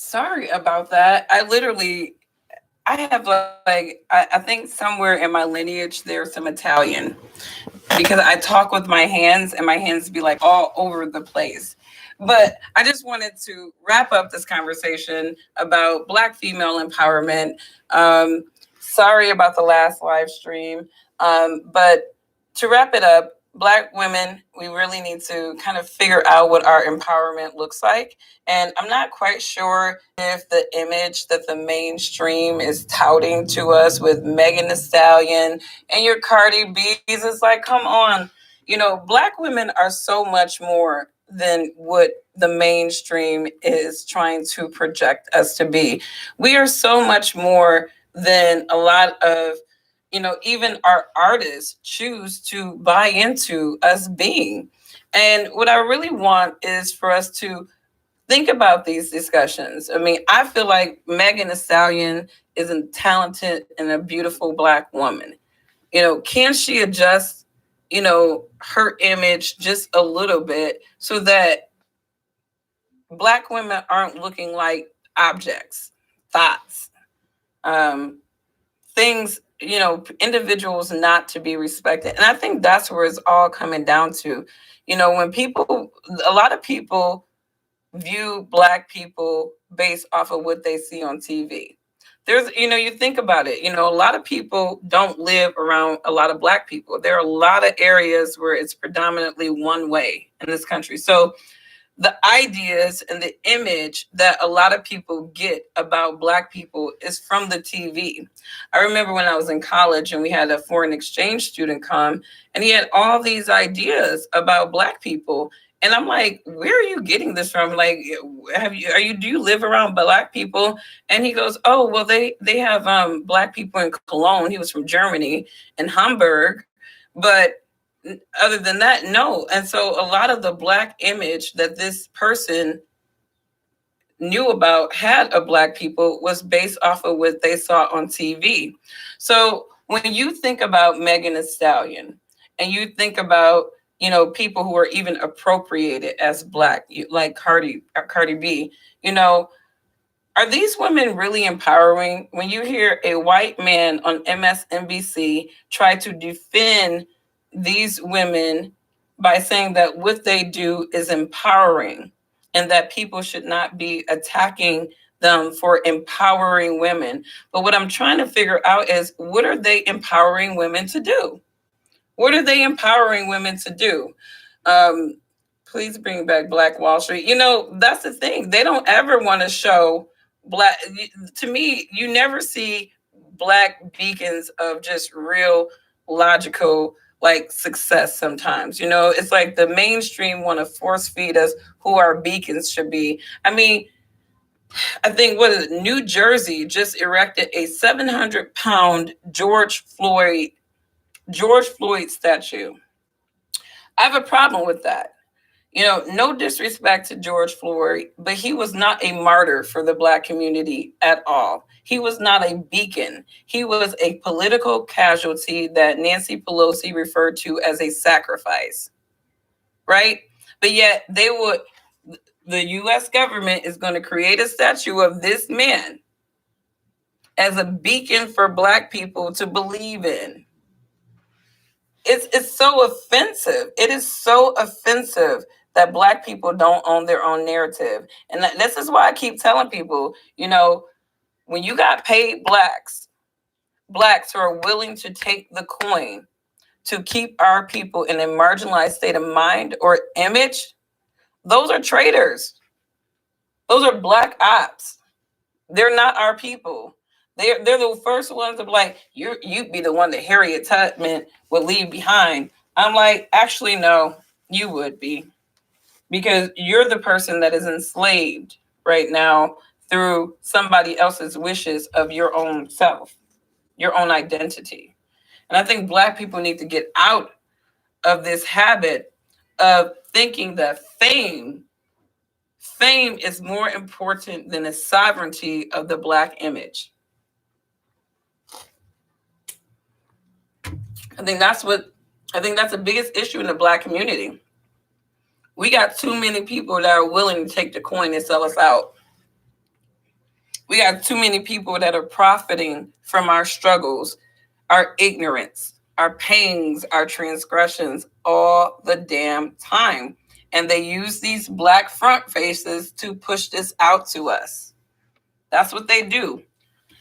Sorry about that. I have I think somewhere in my lineage there's some Italian because I talk with my hands and my hands be like all over the place. But I just wanted to wrap up this conversation about Black female empowerment. Um, Sorry about the last live stream. But to wrap it up, Black women, we really need to kind of figure out what our empowerment looks like. And I'm not quite sure if the image that the mainstream is touting to us with Megan Thee Stallion and your Cardi B's is like, come on. Black women are so much more than what the mainstream is trying to project us to be. We are so much more than a lot of, even our artists choose to buy into us being. And what I really want is for us to think about these discussions. I mean, I feel like Megan Thee Stallion is a talented and a beautiful Black woman. Can she adjust, her image just a little bit so that Black women aren't looking like objects, thoughts, um, things, individuals not to be respected. And I think that's where it's all coming down to. When a lot of people view Black people based off of what they see on TV. You think about it, a lot of people don't live around a lot of Black people. There are a lot of areas where it's predominantly one way in this country. So the ideas and the image that a lot of people get about Black people is from the TV. I remember when I was in college and we had a foreign exchange student come and he had all these ideas about Black people. And I'm like, where are you getting this from? Like, do you live around Black people? And he goes, oh, well, they have Black people in Cologne. He was from Germany and Hamburg. But other than that, no. And so a lot of the Black image that this person knew about had of Black people was based off of what they saw on TV. So when you think about Megan Thee Stallion and you think about, people who are even appropriated as Black, like Cardi B, are these women really empowering? When you hear a white man on MSNBC try to defend these women by saying that what they do is empowering and that people should not be attacking them for empowering women. But what I'm trying to figure out is, what are they empowering women to do? What are they empowering women to do? Please bring back Black Wall Street. That's the thing. They don't ever want to show Black. To me, you never see Black beacons of just real logical like success sometimes. It's like the mainstream want to force feed us who our beacons should be. I mean, I think New Jersey just erected a 700-pound George Floyd statue. I have a problem with that. No disrespect to George Floyd, but he was not a martyr for the Black community at all. He was not a beacon. He was a political casualty that Nancy Pelosi referred to as a sacrifice, right? But yet the U.S. government is going to create a statue of this man as a beacon for Black people to believe in. It's so offensive. It is so offensive that Black people don't own their own narrative. And this is why I keep telling people, when you got paid blacks who are willing to take the coin to keep our people in a marginalized state of mind or image, those are traitors. Those are Black ops. They're not our people. They're the first ones to be like, you'd be the one that Harriet Tubman would leave behind. I'm like, actually, no, you would be. Because you're the person that is enslaved right now through somebody else's wishes of your own self, your own identity. And I think Black people need to get out of this habit of thinking that fame is more important than the sovereignty of the Black image. I think that's the biggest issue in the Black community. We got too many people that are willing to take the coin and sell us out. We got too many people that are profiting from our struggles, our ignorance, our pains, our transgressions all the damn time. And they use these black front faces to push this out to us. That's what they do.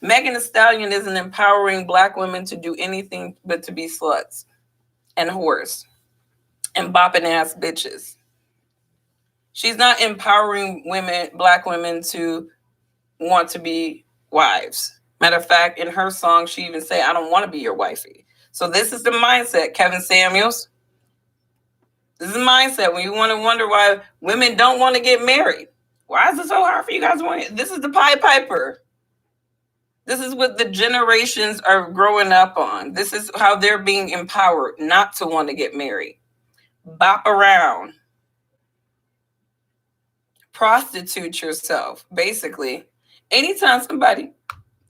Megan Thee Stallion isn't empowering black women to do anything but to be sluts and whores and bopping ass bitches. She's not empowering women, black women, to want to be wives. Matter of fact, in her song, she even say, "I don't want to be your wifey." So this is the mindset, Kevin Samuels. This is the mindset when you want to wonder why women don't want to get married. Why is it so hard for you guys to want? This is the Pied Piper. This is what the generations are growing up on. This is how they're being empowered not to want to get married. Bop around. Prostitute yourself, basically. Anytime somebody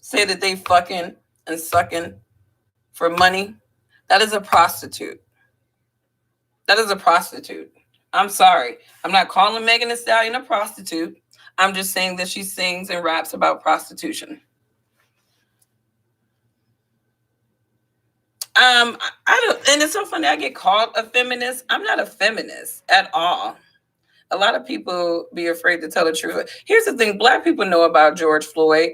say that they fucking and sucking for money, that is a prostitute. That is a prostitute. I'm sorry. I'm not calling Megan Thee Stallion a prostitute. I'm just saying that she sings and raps about prostitution. I don't, and it's so funny. I get called a feminist. I'm not a feminist at all. A lot of people be afraid to tell the truth. Here's the thing: black people know about George Floyd.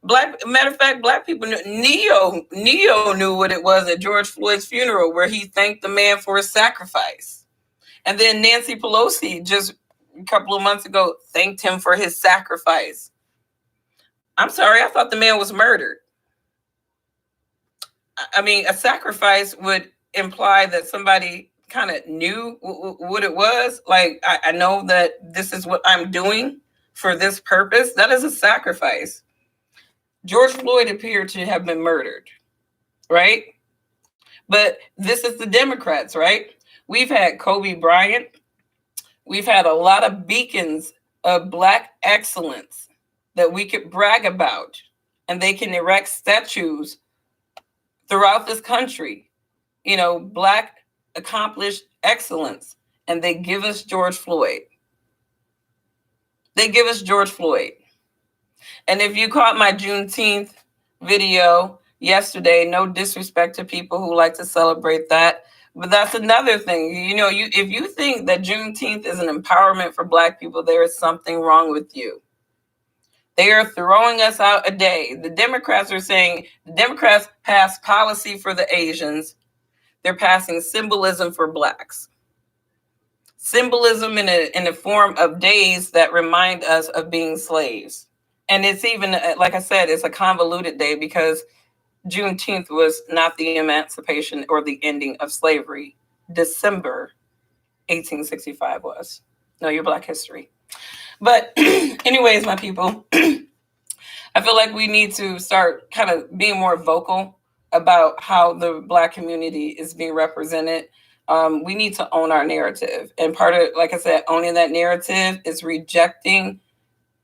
Matter of fact, black people knew. Neo knew what it was at George Floyd's funeral, where he thanked the man for his sacrifice. And then Nancy Pelosi just a couple of months ago thanked him for his sacrifice. I'm sorry, I thought the man was murdered. I mean, a sacrifice would imply that somebody kind of knew what it was. Like, I know that this is what I'm doing for this purpose. That is a sacrifice. George Floyd appeared to have been murdered, right? But this is the Democrats, right? We've had Kobe Bryant. We've had a lot of beacons of black excellence that we could brag about, and they can erect statues throughout this country, you know, black accomplished excellence, and they give us George Floyd. They give us George Floyd. And if you caught my Juneteenth video yesterday, no disrespect to people who like to celebrate that, but that's another thing. You know, if you think that Juneteenth is an empowerment for black people, there is something wrong with you. They are throwing us out a day. The Democrats are saying the Democrats pass policy for the Asians. They're passing symbolism for blacks. Symbolism in the form of days that remind us of being slaves. And it's even, like I said, it's a convoluted day because Juneteenth was not the emancipation or the ending of slavery. December 1865 was. No, your Black history. But anyways, my people, I feel like we need to start kind of being more vocal about how the Black community is being represented. We need to own our narrative. And part of, like I said, owning that narrative is rejecting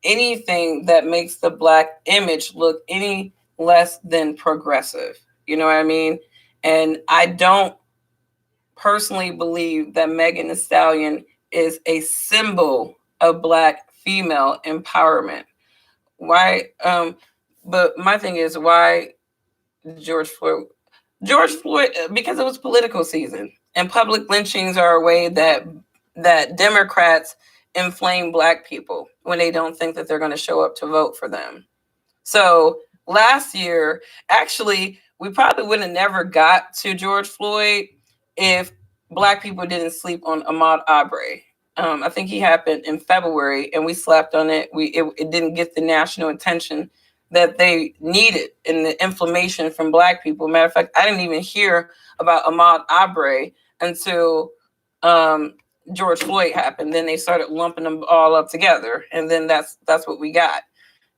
anything that makes the Black image look any less than progressive. You know what I mean? And I don't personally believe that Megan Thee Stallion is a symbol of Black female empowerment. Why? But my thing is, why George Floyd? Because it was political season, and public lynchings are a way that Democrats inflame Black people when they don't think that they're going to show up to vote for them. So last year, actually, we probably would have never got to George Floyd if Black people didn't sleep on Ahmaud Arbery. I think he happened in February, and we slept on it. It didn't get the national attention that they needed in the inflammation from Black people. Matter of fact, I didn't even hear about Ahmaud Arbery until George Floyd happened. Then they started lumping them all up together, and then that's what we got.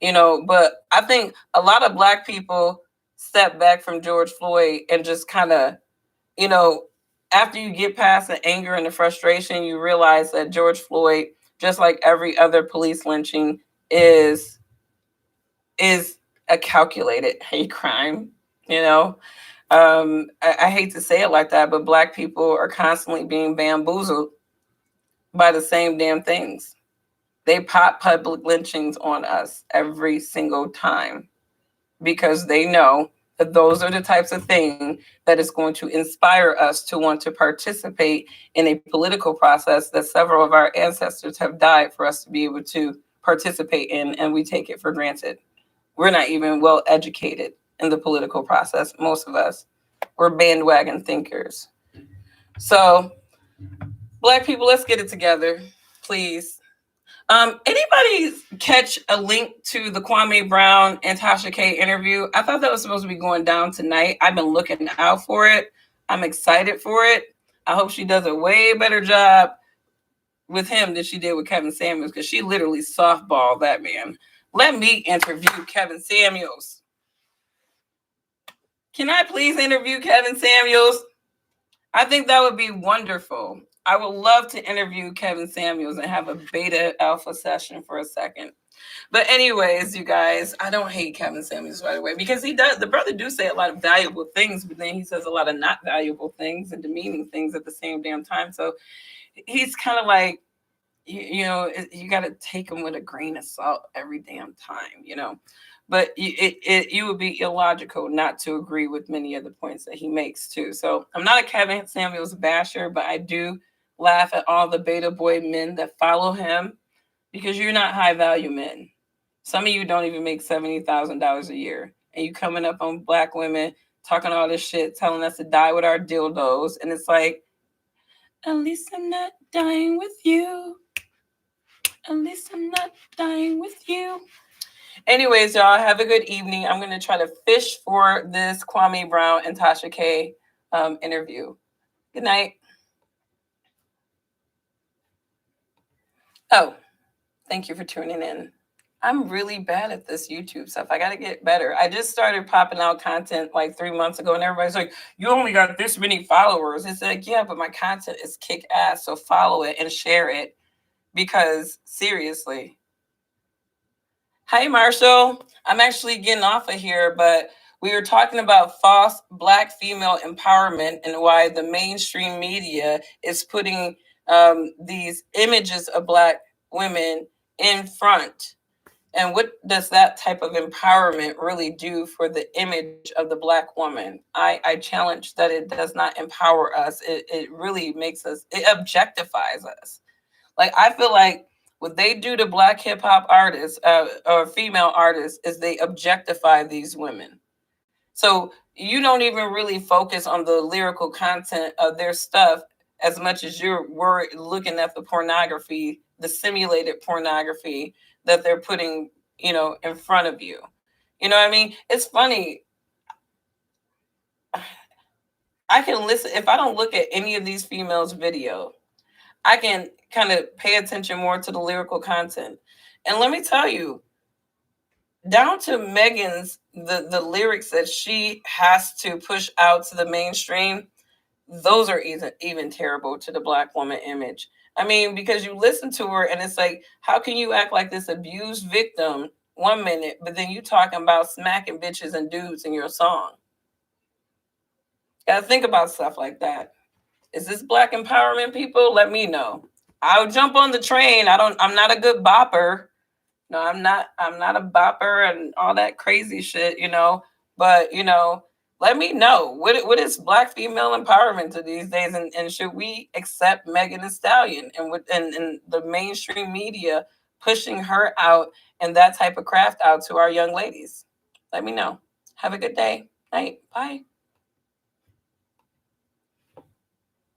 You know, but I think a lot of Black people step back from George Floyd and just kind of, you know, after you get past the anger and the frustration, you realize that George Floyd, just like every other police lynching, is a calculated hate crime. You know, I hate to say it like that, but Black people are constantly being bamboozled by the same damn things. They pop public lynchings on us every single time because they know that those are the types of things that is going to inspire us to want to participate in a political process that several of our ancestors have died for us to be able to participate in, and we take it for granted. We're not even well educated in the political process, most of us. We're bandwagon thinkers. So, Black people, let's get it together, please. Anybody catch a link to the Kwame Brown and Tasha K interview? I thought that was supposed to be going down tonight. I've been looking out for it. I'm excited for it. I hope she does a way better job with him than she did with Kevin Samuels, because she literally softballed that man. Let me interview Kevin Samuels. Can I please interview Kevin Samuels? I think that would be wonderful. I would love to interview Kevin Samuels and have a beta alpha session for a second. But anyways, you guys, I don't hate Kevin Samuels right away, because he does. The brother do say a lot of valuable things, but then he says a lot of not valuable things and demeaning things at the same damn time. So he's kind of like, you know, you got to take him with a grain of salt every damn time, you know. But you would be illogical not to agree with many of the points that he makes too. So I'm not a Kevin Samuels basher, but I do laugh at all the beta boy men that follow him, because you're not high value men. Some of you don't even make $70,000 a year, and you coming up on Black women talking all this shit, telling us to die with our dildos, and it's like, at least I'm not dying with you. At least I'm not dying with you. Anyways, y'all, have a good evening. I'm going to try to fish for this Kwame Brown and Tasha K interview. Good night. Oh, thank you for tuning in. I'm really bad at this YouTube stuff. I got to get better. I just started popping out content like 3 months ago, and everybody's like, you only got this many followers. It's like, yeah, but my content is kick ass. So follow it and share it, because seriously. Hi, Marshall. I'm actually getting off of here, but we were talking about false Black female empowerment and why the mainstream media is putting these images of Black women in front. And what does that type of empowerment really do for the image of the Black woman? I challenge that it does not empower us. It really makes us, it objectifies us. Like, I feel like what they do to Black hip hop artists or female artists is they objectify these women. So you don't even really focus on the lyrical content of their stuff as much as you're looking at the pornography, the simulated pornography that they're putting, you know, in front of you. You know what I mean? It's funny. I can listen, if I don't look at any of these females' video, I can kind of pay attention more to the lyrical content. And let me tell you, down to Megan's, the lyrics that she has to push out to the mainstream, those are even terrible to the Black woman image. I mean, because you listen to her and it's like, how can you act like this abused victim 1 minute, but then you talking about smacking bitches and dudes in your song? Gotta think about stuff like that. Is this Black empowerment, people? Let me know. I'll jump on the train. I'm not a good bopper. No, I'm not a bopper and all that crazy shit, you know. But, you know, let me know. What is Black female empowerment to these days? And should we accept Megan Thee Stallion and the mainstream media pushing her out and that type of craft out to our young ladies? Let me know. Have a good day. Night. Bye.